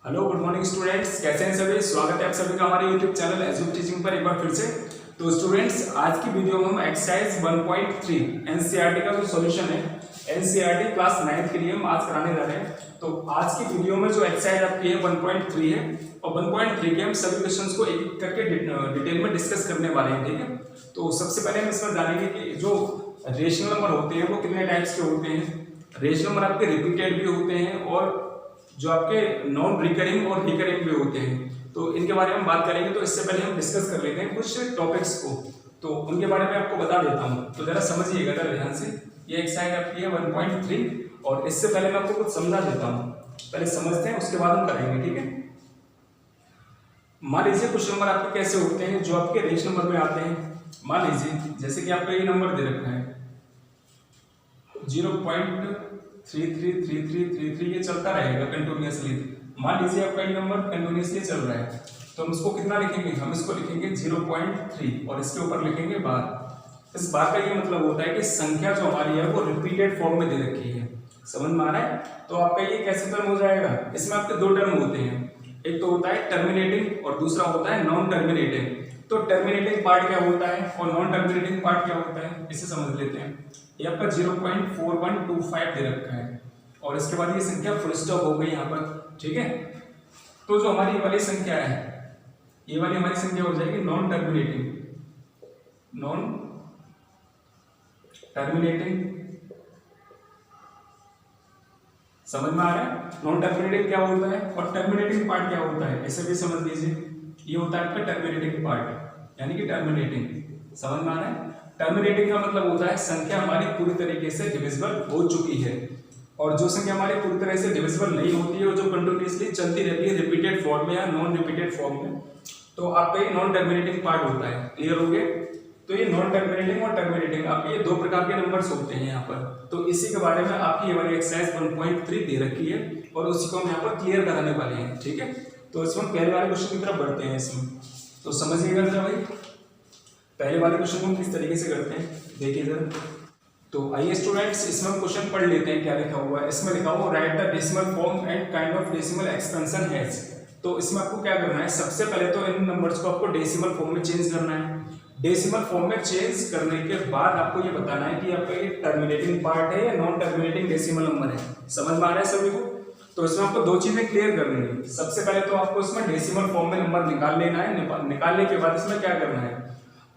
Hello good morning students, कैसे हैं सभी। स्वागत है आप सभी का हमारे यूट्यूब चैनल एजुक टीचिंग पर एक बार फिर से। तो स्टूडेंट्स, आज की वीडियो में हम एक्सरसाइज 1.3 एनसीईआरटी का जो सॉल्यूशन है एनसीईआरटी क्लास 9 के लिए हम आज कराने जा रहे हैं। तो आज की वीडियो में जो एक्सरसाइज आपकी है 1.3 है और 1.3 के हम सभी क्वेश्चंस को एक एक करके डिटेल में डिस्कस करने वाले हैं, ठीक है। तो सबसे पहले हम इसमें जानेंगे कि जो रेशनल नंबर होते हैं वो कितने टाइप्स के होते हैं। रेशनल नंबर आपके रिपीटेड भी होते हैं और जो आपके नॉन रिकरिंग और रिकरिंग भी होते हैं, तो इनके बारे में हम बात करेंगे। तो इससे पहले हम डिस्कस कर लेते हैं कुछ टॉपिक्स को, तो उनके बारे में आपको बता देता हूँ। तो जरा समझिएगा जरा ध्यान से। ये एक्सरसाइज आपकी है 1.3 और इससे पहले मैं आपको कुछ समझा देता हूँ। पहले समझते हैं, उसके बाद हम करेंगे, ठीक है। मान लीजिए कुछ नंबर आपके कैसे होते हैं जो आपके रेशनल नंबर में आते हैं। मान लीजिए जैसे कि आपका ये नंबर दे रखा है 0.333333, ये चलता रहेगा कंटिन्यूअसली। मान लीजिए आपका ये नंबर कंटिन्यूअसली चल रहा है, तो हम इसको कितना लिखेंगे, हम इसको लिखेंगे 0.3 और इसके ऊपर लिखेंगे बार। इस बार का ये मतलब होता है कि संख्या जो हमारी है वो रिपीटेड फॉर्म में दे रखी है। समझ में आ रहा है। तो आपका ये कैसे टर्म हो जाएगा, इसमें आपके दो टर्म होते हैं, एक तो होता है टर्मिनेटिंग और दूसरा होता है नॉन टर्मिनेटिंग। तो टर्मिनेटिंग पार्ट क्या होता है और नॉन टर्मिनेटिंग पार्ट क्या होता है, इसे समझ लेते हैं। ये आपका 0.4125 दे रखा है और इसके बाद ये संख्या फुल स्टॉप हो गई यहाँ पर, ठीक है। तो जो हमारी वाली संख्या है, ये वाली हमारी संख्या हो जाएगी नॉन टर्मिनेटिंग। नॉन टर्मिनेटिंग, समझ में आ रहा है। नॉन टर्मिनेटिंग क्या होता है और टर्मिनेटिंग पार्ट क्या होता है, इसे भी समझ लीजिए। ये होता है आपका टर्मिनेटिंग पार्ट, यानी कि टर्मिनेटिंग। समझ में आ रहा है। टर्मिनेटिंग का मतलब होता है संख्या हमारी पूरी तरीके से डिविजिबल हो चुकी है, और जो संख्या हमारी पूरी तरह से डिविजिबल नहीं होती है, वो जो कंटिन्यूअसली चलती रहती है रिपीटेड फॉर्म में या नॉन रिपीटेड फॉर्म में, तो आपका ये नॉन टर्मिनेटिंग पार्ट होता है। क्लियर हो गया। तो ये नॉन टर्मिनेटिंग और टर्मिनेटिंग आपके ये दो प्रकार के नंबर्स होते हैं यहाँ पर। तो इसी के बारे में आपकी ये वाली एक्सरसाइज 1.3 दे रखी है और उसी को हम यहाँ पर क्लियर कराने वाले हैं, ठीक है। तो इसमें पहले वाले क्वेश्चन की तरफ बढ़ते हैं। इसमें तो समझिएगा जरा भाई, पहले वाले क्वेश्चन को हम किस तरीके से करते हैं देखिए जरा। तो आइए स्टूडेंट्स, इसमें हम क्वेश्चन पढ़ लेते हैं क्या लिखा हुआ है। इसमें लिखा हुआ right the decimal form and kind of decimal expansion has. तो इसमें आपको क्या करना है, सबसे पहले तो इन नंबर्स को आपको डेसिमल फॉर्म में चेंज करना है। डेसिमल फॉर्म में चेंज करने के बाद आपको ये बताना है कि आपका ये टर्मिनेटिंग पार्ट है या नॉन टर्मिनेटिंग डेसिमल नंबर है। समझ में आ रहा है सभी को। तो इसमें आपको दो चीजें क्लियर करनी है। सबसे पहले तो आपको इसमें डेसिमल फॉर्म में नंबर निकाल लेना है। निकालने के बाद इसमें क्या करना है,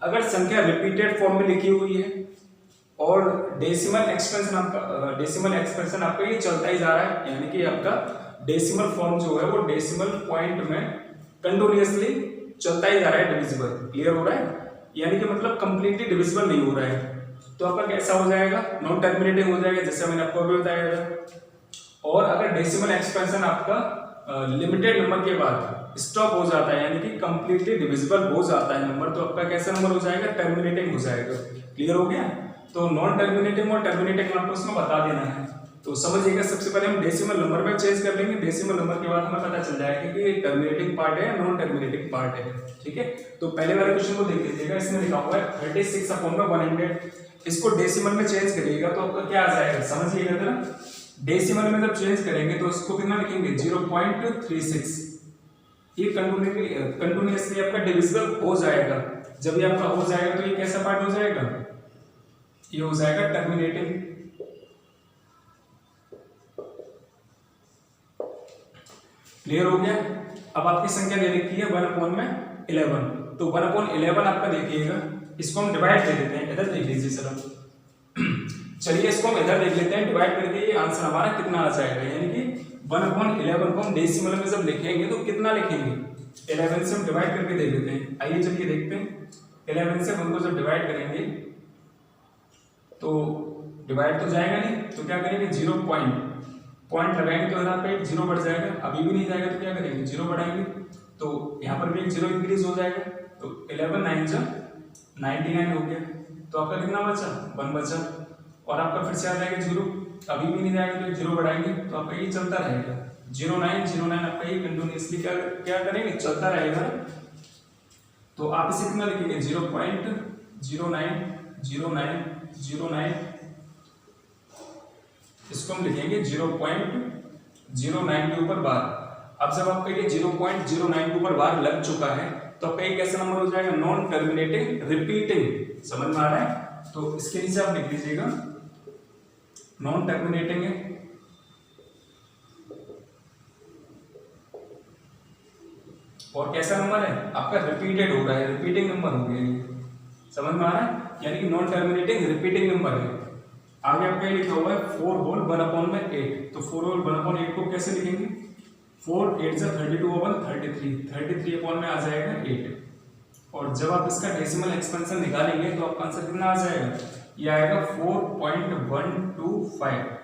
अगर संख्या रिपीटेड फॉर्म में लिखी हुई है और डेसिमल एक्सपेंशन आपका ये चलता ही जा रहा है, यानी कि आपका डेसिमल फॉर्म जो है वो डेसिमल पॉइंट में कंटिन्यूअसली चलता ही जा रहा है, डिविजिबल। क्लियर हो रहा है, यानी कि मतलब कंप्लीटली डिविजिबल नहीं हो रहा है, तो आपका कैसा हो जाएगा, नॉन टर्मिनेटिंग हो जाएगा, जैसे मैंने आपको अभी बताया था। और अगर डेसिमल एक्सपेंशन आपका लिमिटेड नंबर के बाद स्टॉप हो जाता है, यानी कि कंप्लीटली डिविजिबल हो जाता है नंबर, तो आपका कैसा नंबर हो जाएगा, टर्मिनेटिंग हो जाएगा। क्लियर हो गया। तो नॉन टर्मिनेटिंग और टर्मिनेटिंग आपको इसमें बता देना है। तो समझिएगा, सबसे पहले हम डेसिमल नंबर में चेंज कर लेंगे। डेसिमल नंबर के बाद हमें पता चल जाएगा कि ये टर्मिनेटिंग पार्ट है या नॉन टर्मिनेटिंग पार्ट है, ठीक है। तो पहले वाले क्वेश्चन को देख लीजिएगा। इसमें लिखा हुआ है 36/100। इसको डेसिमल में चेंज करिएगा तो आपका क्या आ जाएगा, समझिएगा जरा। डेसिमल में जब चेंज करेंगे तो उसको कितना लिखेंगे, 0.36। ये कंटिन्यूअसली आपका डिविजिबल हो जाएगा। जब ये आपका हो जाएगा तो ये कैसा पार्ट हो जाएगा, ये हो जाएगा टर्मिनेटिंग। क्लियर हो गया। अब आपकी संख्या दे रखी है 1/11, तो 1/11 आपका देखिएगा, इसको हम डिवाइड दे देते हैं। इधर देख लीजिए सर, चलिए इसको हम इधर देख लेते हैं, डिवाइड करके ये आंसर हमारा कितना आ जाएगा, यानी कि 1/11 को हम डेसिमल में जब लिखेंगे तो कितना लिखेंगे, 11 से हम डिवाइड करके देख लेते हैं। आइए चलिए देखते हैं, 11 से 1 को जब डिवाइड करेंगे तो डिवाइड तो जाएगा नहीं, तो क्या करेंगे, पॉइंट लगाएंगे तो यहाँ पे 0 बढ़ जाएगा। अभी भी नहीं जाएगा तो क्या करेंगे, 0 बढ़ाएंगे, तो यहाँ पर भी एक 0 इंक्रीज हो जाएगा। तो 11 9 जा 99 हो गया। तो आपका कितना बचा, 1 बचा। और आपका फिर से आ जाएगा 0, अभी भी नहीं जाएगा तो 0 बढ़ाएंगे, तो आपका ये चलता रहेगा 09 आपका ये कंटिन्यूअसली क्या करेंगे, चलता रहेगा। तो आप इसे कितना लिखेंगे, 0.090909, इसको हम लिखेंगे 0.09 के ऊपर बार। अब जब आपका ये 0.09 के ऊपर बार लग चुका है तो आपका ये कैसा नंबर हो जाएगा, नॉन टर्मिनेटिंग रिपीटिंग। समझ में आ रहा है? तो इसके नीचे आप लिख लीजिएगा नॉन टर्मिनेटिंग है, और कैसा नंबर है आपका, रिपीटेड हो रहा है, रिपीटिंग नंबर हो गया ये। समझ में आ रहा है? यानी कि नॉन टर्मिनेटिंग रिपीटिंग नंबर है। आगे आपका ये लिखा हुआ है 4 होल 1/8, तो 4 होल 1/8 को कैसे लिखेंगे, 4 8 जा 32 अपन 33 अपॉन में आ जाएगा 8। और जब आप इसका डेसिमल एक्सपेंशन निकालेंगे तो आपका आंसर कितना आ जाएगा, ये आएगा 4.125।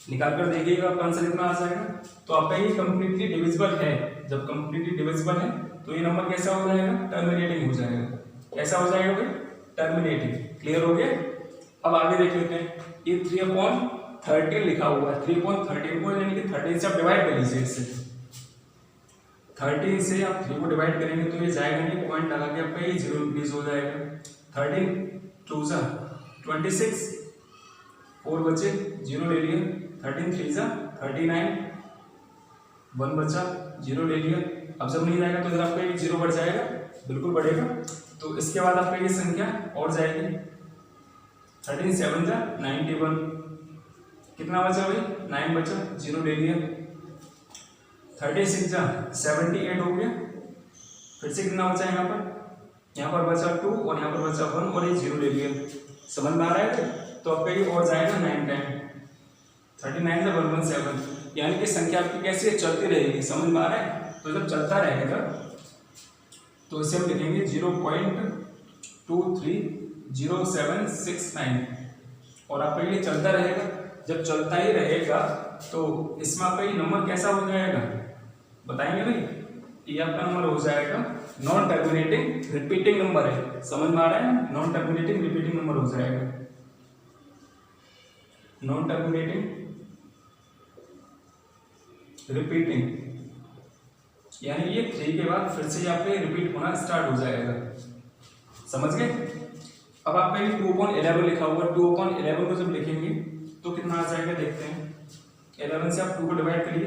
निकाल कर देखिएगा आपका आंसर कितना आ जाएगा। तो आपका ये कंप्लीटली डिविजिबल है। जब कंप्लीटली डिविजिबल है तो ये नंबर कैसा हो जाएगा, टर्मिनेटिंग हो जाएगा। कैसा हो जाएगा भाई, टर्मिनेटिंग। क्लियर हो गया? अब आगे देख लेते हैं, ये 3/13 लिखा हुआ है, 3/13 को यानी कि 13 से आप डिवाइड कर लीजिए। इससे 13 से आप 3 को डिवाइड करेंगे तो ये जाएगा नहीं, पॉइंट लगा के आपका ये 0 इंक्रीज हो जाएगा। 13 2 जा 26, 4 बचे 0 ले लिया, 13 3 जा 39, 1 बचा 0 ले लिया। अब जब नहीं जाएगा तो इधर आपका ये 0 बढ़ जाएगा, बिल्कुल बढ़ेगा। तो इसके बाद आपका ये संख्या और जाएगी, 13 7 जा 91, कितना बचा भाई, 9 बचा 0 ले लिया। 36 जा 78 हो गया, फिर से कितना बचा यहाँ पर बचा 2 और यहाँ पर बचा 1 और ये 0 ले लिया। समझ में आ रहा है? तो आपका ये और जाएगा 9 टाइम, 39 जा 117, यानी कि संख्या आपकी कैसी है, चलती रहेगी। समझ में आ रहा है? तो जब चलता रहेगा तो इसे हम लिखेंगे 0.230769, और आपका ये चलता रहेगा। जब चलता ही रहेगा तो इसमें आपका ये नंबर कैसा हो जाएगा, बताएंगे भाई? ये आपका नंबर हो जाएगा नॉन टर्मिनेटिंग रिपीटिंग नंबर है। समझ में आ रहा है? नॉन टर्मिनेटिंग रिपीटिंग नंबर हो जाएगा, नॉन टर्मिनेटिंग रिपीटिंग, यानी ये 3 के बाद फिर से यहाँ पे रिपीट होना स्टार्ट हो जाएगा। समझ गए? अब आपका ये 2/11 लिखा हुआ, 2/11 को जब लिखेंगे तो कितना आ जाएगा, देखते हैं। 11 से आप 2 को डिवाइड करिए,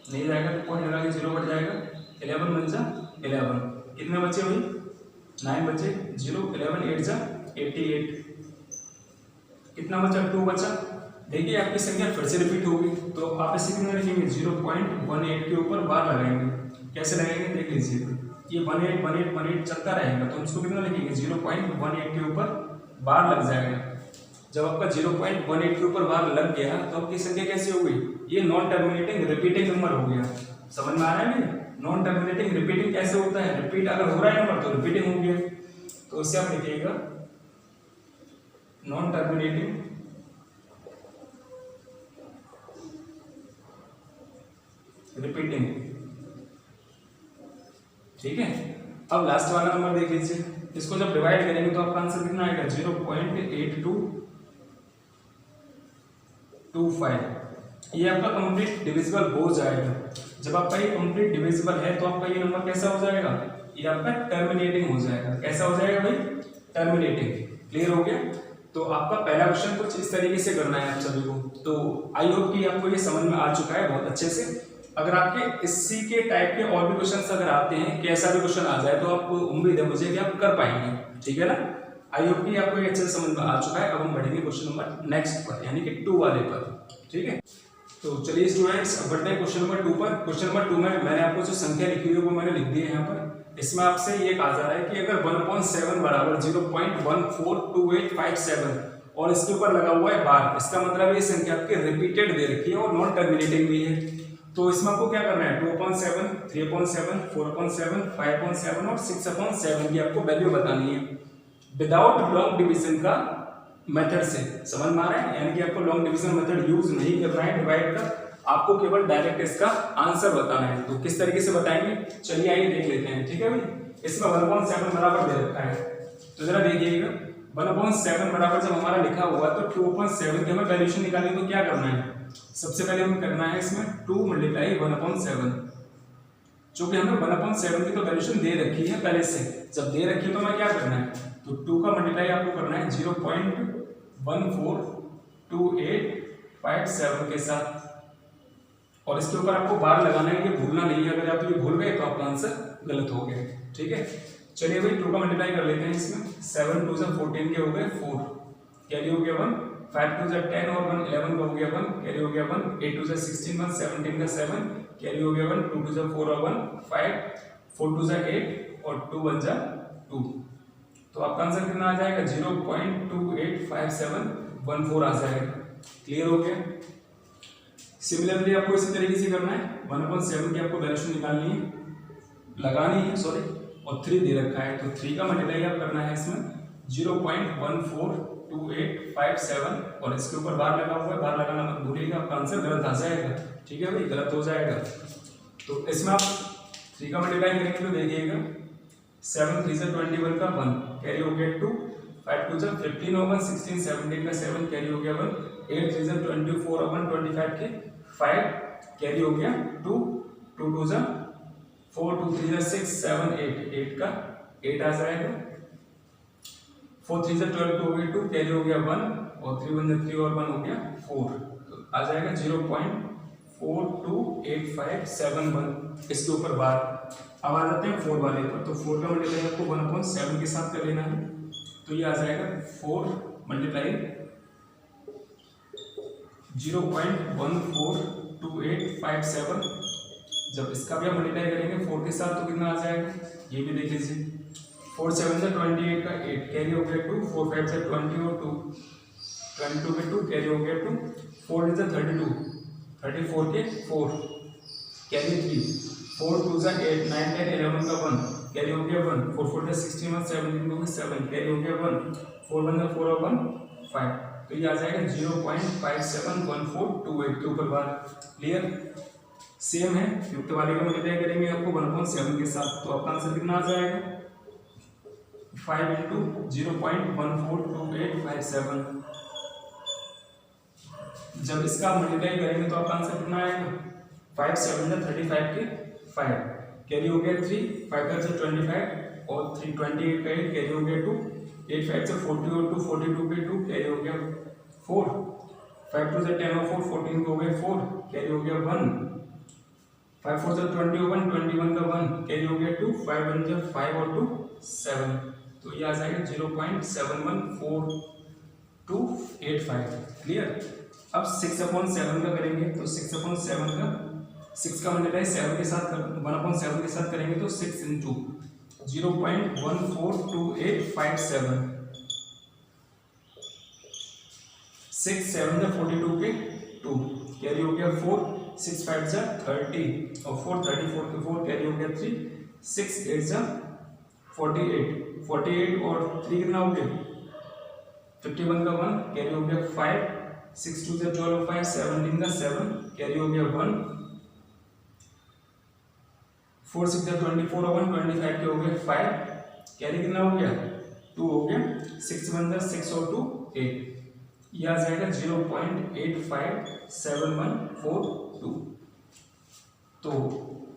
नहीं जाएगा तो पॉइंट लगा के 0 बढ़ जाएगा। 11 बन जा 11, कितने बचे भाई, 9 बचे 0, 11 8 जा 88, कितना बचा, 2 बचा। देखिए आपकी संख्या फिर से रिपीट होगी, तो आप इसे कितना लिखेंगे, 0.18 के ऊपर बार लगाएंगे। कैसे लगाएंगे देख लीजिए, ये 18 चलता रहेगा तो इसको कितना लिखेंगे, 0.18 के ऊपर बार लग जाएगा। जब आपका 0.18 के ऊपर बार लग गया तो आपकी संख्या कैसी हो गई, ये नॉन टर्मिनेटिंग रिपीटिंग नंबर हो गया। समझ में आ रहा है? नॉन टर्मिनेटिंग रिपीटिंग कैसे होता है, रिपीट अगर हो रहा है नंबर तो रिपीटिंग हो गया। तो उससे आप लिखिएगा नॉन टर्मिनेटिंग रिपीटिंग। ठीक है? अब लास्ट वाला नंबर देख लीजिए, इसको जब डिवाइड करेंगे तो आपका आंसर कितना आएगा, 0.8225। ये आपका कंप्लीट डिविजिबल हो जाएगा। जब आपका ये कंप्लीट डिविजिबल है तो आपका ये नंबर कैसा हो जाएगा, ये आपका टर्मिनेटिंग हो जाएगा। कैसा हो जाएगा भाई, टर्मिनेटिंग। क्लियर हो गया? तो आपका पहला क्वेश्चन कुछ इस तरीके से करना है आप सभी को। तो आई होप कि आपको ये समझ में आ चुका है बहुत अच्छे से। अगर आपके इसी के टाइप के और भी क्वेश्चंस अगर आते हैं, कैसा भी क्वेश्चन आ जाए, तो आपको उम्मीद है मुझे कि आप कर पाएंगे। ठीक है ना? आई होप कि आपको ये अच्छे से समझ में आ चुका है। अब हम बढ़ेंगे क्वेश्चन नंबर नेक्स्ट पर, यानी कि 2 वाले पर। ठीक है? तो चलिए स्टूडेंट्स, अब बढ़ते हैं क्वेश्चन नंबर 2 पर। क्वेश्चन नंबर 2 में मैंने आपको जो संख्या लिखी हुई है वो मैंने लिख दी है यहाँ पर। इसमें आपसे ये कहा जा रहा है कि अगर 1/7 बराबर 0.142857 और इसके ऊपर लगा हुआ है बार, इसका मतलब ये संख्या आपकी रिपीटेड दे रखी है और नॉन टर्मिनेटिंग भी है। तो इसमें आपको क्या करना है, 2/7, 3/7, 4/7, 5/7 और 6/7 की आपको वैल्यू बतानी है विदाउट लॉन्ग डिवीजन का मेथड से। समझ में आ रहा है? यानी कि आपको लॉन्ग डिवीजन मेथड यूज नहीं करना है डिवाइड का, आपको केवल डायरेक्ट इसका आंसर बताना है। तो किस तरीके से बताएंगे, चलिए आइए देख लेते हैं। ठीक है भाई? इसमें 1/7 बराबर दे रखा है, तो जरा देखिएगा 1/7 बराबर जब हमारा लिखा हुआ तो 2/7 की हमें वैल्यूशन निकालनी, तो क्या करना है, सबसे पहले हमें करना है इसमें 2 × 1/7। चूंकि हमें 1/7 की तो वैल्यूशन दे रखी है पहले से, जब दे रखी है तो हमें क्या करना है, तो 2 का मल्टीप्लाई आपको करना है 0.142857 के साथ। और इसके ऊपर आपको बार लगाना है, ये भूलना नहीं है। अगर आप ये भूल गए तो आपका आंसर गलत हो गया। ठीक है, चलिए भाई 2 का मल्टीप्लाई कर लेते हैं इसमें। 7 2 से 14 के हो गए 4, कैरी हो गया 1, 5 2 से 10 और 1 11 का हो गया 1, कैरी हो गया 1, 8 2 से 16 1, 17 का 7, कैरी हो गया 1, 2 2 से 4 और 1 5, 4 2 से 8 और 2 1 जा 2। तो आपका आंसर कितना आ जाएगा 0.285714 आ जाएगा। क्लियर हो गया। सिमिलरली आपको इसी तरीके से करना है। 1/7 की आपको वैल्यू निकालनी है, लगानी है सॉरी, और 3 दे रखा है तो 3 का मल्टीप्लाई आप करना है इसमें 0.142857 और इसके ऊपर बार लगा हुआ है, बार लगाना मत भूलिएगा, आपका आंसर गलत आ जाएगा। ठीक है भाई, गलत हो जाएगा। तो इसमें आप 3 का मल्टीप्लाई करेंगे तो देखिएगा 7 3 से 21 का 1, कैरी हो गया 2, 5 2 से 15 और 1 16 17 का 7, कैरी हो गया 1, 8 3 से 24 और 1 25 के 5, कैरी हो गया 2, 2 2 से 4 2 3 से 6 7 8 8 का 8 आ जाएगा। 4 3 से 12 हो गया 2, कैरी हो गया 1 और 3 1 से 3 और 1 हो गया 4, तो आ जाएगा 0.428571। इसके ऊपर बार अब आ जाते हैं 4 वाले पर। तो 4 का मल्टीप्लाई आपको 1/7 के साथ कर लेना है, तो ये आ जाएगा 4 मल्टीप्लाई 0.142857। जब इसका भी आप मल्टीप्लाई करेंगे 4 के साथ तो कितना आ जाएगा, ये भी देख लीजिए। 4 7 से 28 का 8, कैरी हो गया 2, 4 5 से 20 और 2 22 के 2, कैरी हो गया 2, 4 से 32 34 के 4, कैरी 3, 4 2 से 8 9 10 11 का 1, कैरी हो गया 1, 4 4 से 16 1 17 को 7, कैरी हो गया 1, 4 1 4 और 1 5, तो ये आ जाएगा 0.571428 के ऊपर बार। क्लियर, सेम है। युक्त वाले का मल्टीप्लाई करेंगे आपको 1/7 के साथ, तो आपका आंसर कितना आ जाएगा 5 × 0.142857। जब इसका मल्टीप्लाई करेंगे तो आपका आंसर कितना आएगा 5 7 से 35 के 5, कैरी हो गया 3, 5 5 से 25 और 3 28 का 8, कैरी हो गया 2, 8 5 से 40 और 2 42 के 2, कैरी हो गया 4, 5 2 से 10 और 4 14 हो गए 4, कैरी हो गया 1, 5 4 से 21 21 का 1, कैरी हो गया 2, 5 1 से 5 और 2 7, तो ये आ जाएगा 0.714285। क्लियर। अब 6/7 का करेंगे तो 6/7 का 6 का मल्टीप्लाई 7 के साथ 1/7 के साथ करेंगे तो 6 × 0.142857। 6 7 से 42 के 2, कैरी हो गया 4, 6 5 से 30 और 4 34 के 4, कैरी हो गया 3, 6 8 से 48 48 और 3 कितना हो गया 51 का 1, कैरी हो गया 5, 6 2 से 12 5 17 का 7, कैरी हो गया 1, 4 6 से 24 और 1 25 के हो गए 5, कैरी कितना हो गया 2 हो गया, 6 1 से 6 और 2 8, ये आ जाएगा 0.857142। तो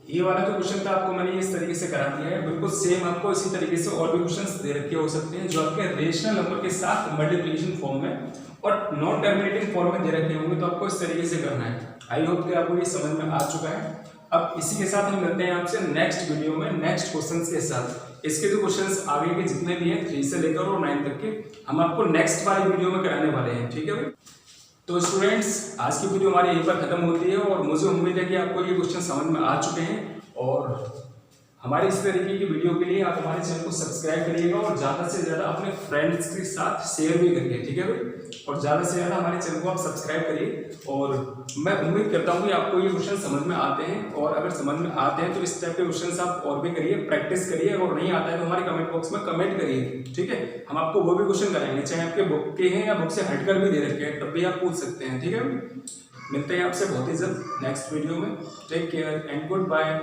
ये वाला जो क्वेश्चन था आपको मैंने इस तरीके से करा दिया है। बिल्कुल सेम आपको इसी तरीके से और भी क्वेश्चंस दे रखे हो सकते हैं जो आपके रेशनल नंबर के साथ मल्टीप्लिकेशन फॉर्म में और नॉन टर्मिनेटिंग फॉर्म में दे रखे होंगे, तो आपको इस तरीके से करना है। आई होप कि आपको ये समझ में आ चुका है। अब इसी के साथ हम मिलते हैं आपसे नेक्स्ट वीडियो में नेक्स्ट क्वेश्चंस के साथ। इसके जो क्वेश्चंस आगे के जितने भी हैं 3 से लेकर और 9 तक के हम आपको नेक्स्ट वाली वीडियो में कराने वाले हैं। ठीक है भाई, तो स्टूडेंट्स आज की वीडियो हमारी यहीं पर खत्म होती है और मुझे उम्मीद है कि आपको ये क्वेश्चन समझ में आ चुके हैं। और हमारे इस तरीके की वीडियो के लिए आप हमारे चैनल को सब्सक्राइब करिएगा और ज़्यादा से ज़्यादा अपने फ्रेंड्स के साथ शेयर भी करिए। ठीक है भाई, और ज़्यादा से ज़्यादा हमारे चैनल को आप सब्सक्राइब करिए। और मैं उम्मीद करता हूँ कि आपको ये क्वेश्चन समझ में आते हैं, और अगर समझ में आते हैं तो इस टाइप के क्वेश्चन आप और भी करिए, प्रैक्टिस करिए। और नहीं आता है तो हमारे कमेंट बॉक्स में कमेंट करिए। ठीक है, हम आपको वो भी क्वेश्चन कराएंगे, चाहे आपके बुक के हैं या बुक से हटकर भी दे रखे हैं, तब भी आप पूछ सकते हैं। ठीक है, मिलते हैं आपसे बहुत ही जल्द नेक्स्ट वीडियो में। Take care and good bye.